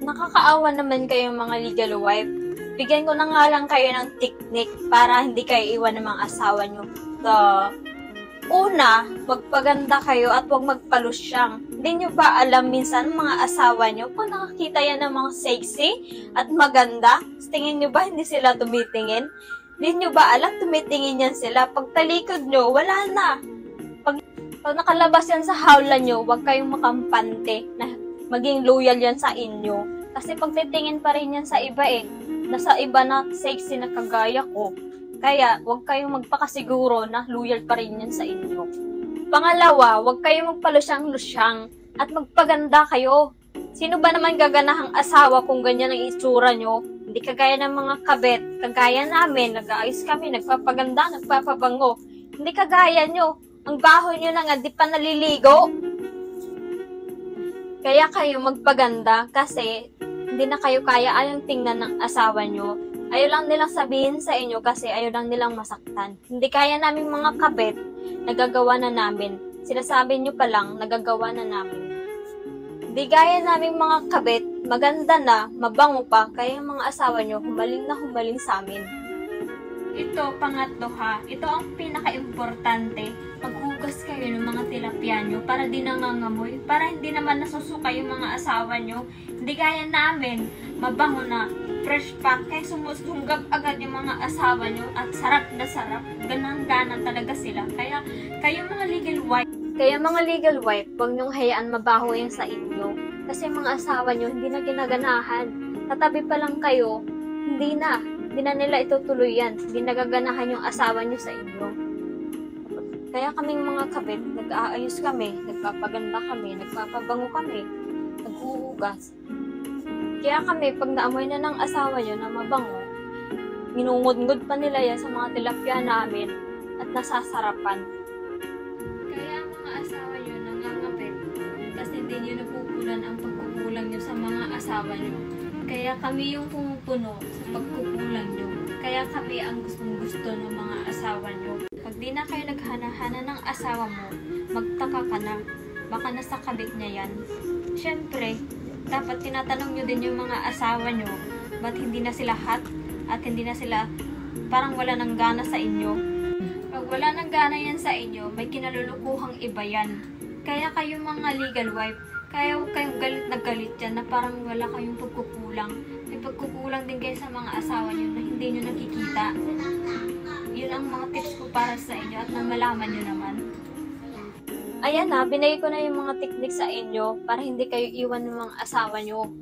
Nakakaawa naman kayong mga legal wife. Bigyan ko na nga lang kayo ng technique para hindi kayo iwan ng mga asawa nyo. Una, magpaganda kayo at huwag magpalusyang. Hindi nyo ba alam minsan mga asawa nyo, kung nakakita yan ng mga sexy at maganda, tingin nyo ba hindi sila tumitingin? Hindi nyo ba alam tumitingin yan sila? Pag talikod nyo, wala na. Pag nakalabas yan sa hawla nyo, huwag kayong makampante na maging loyal yan sa inyo. Kasi pag titingin pa rin yan sa iba nasa iba na sexy na kagaya ko. Kaya, huwag kayong magpakasiguro na loyal pa rin yan sa inyo. Pangalawa, huwag kayong magpalusyang-lusyang at magpaganda kayo. Sino ba naman gaganahang asawa kung ganyan ang itsura nyo? Hindi kagaya ng mga kabet, kagaya namin, nag-aayos kami, nagpapaganda, nagpapabango. Hindi kagaya nyo, ang baho nyo na nga, di pa naliligo. Kaya kayo magpaganda kasi hindi na kayo kaya ayong tingnan ng asawa nyo. Ayaw lang nilang sabihin sa inyo kasi ayaw lang nilang masaktan. Hindi kaya namin mga kabet, nagagawa na namin. Sinasabi nyo pa lang, nagagawa na namin. Hindi gaya namin mga kabet, maganda na, mabango pa, kaya yung mga asawa nyo humaling na humaling sa amin. Ito, pangatlo ha, ito ang pinaka-importante. Maghugas kayo ng mga tilapia nyo para di nangangamoy, para hindi naman nasusuka yung mga asawa nyo. Hindi gaya namin, mabango na, fresh pa, kaya sumusunggab agad yung mga asawa nyo at sarap na sarap. Ganang-gana talaga sila. Kaya kayo mga legal wife, huwag nyong hayaan mabaho yan sa inyo. Kasi mga asawa nyo hindi na ginaganahan. Tatabi pa lang kayo, hindi na nila itutuloy yan. Hindi nagaganahan yung asawa nyo sa inyo. Kaya kaming mga kabit, nag-aayos kami, nagpapaganda kami, nagpapabango kami, naghuhugas. Kaya kami, pag naamoy na ng asawa nyo na mabango, minungod-ngod pa nila yan sa mga tilapia namin at nasasarapan. Kaya mga asawa nyo nangangapit kasi hindi nyo napupunan ang pagkukulang nyo sa mga asawa nyo. Kaya kami yung pumupuno sa pagkukulang nyo. Kaya kami ang gustong-gusto ng mga asawa nyo. Pag di na kayo naghana-hana ng asawa mo, magtaka ka na. Baka nasa kabit niya yan. Siyempre, dapat tinatanong nyo din yung mga asawa nyo, ba't hindi na sila hot at hindi na sila parang wala ng gana sa inyo. Pag wala ng gana yan sa inyo, may kinalulukuhang iba yan. Kaya kayo mga legal wife, kaya huwag kayong galit na galit yan na parang wala kayong pagkukulang. May pagkukulang din kayo sa mga asawa nyo na hindi nyo nakikita. Yun ang mga tips ko para sa inyo at na malaman nyo naman. Ayan na, binigay ko na yung mga technique sa inyo para hindi kayo iwan ng mga asawa nyo.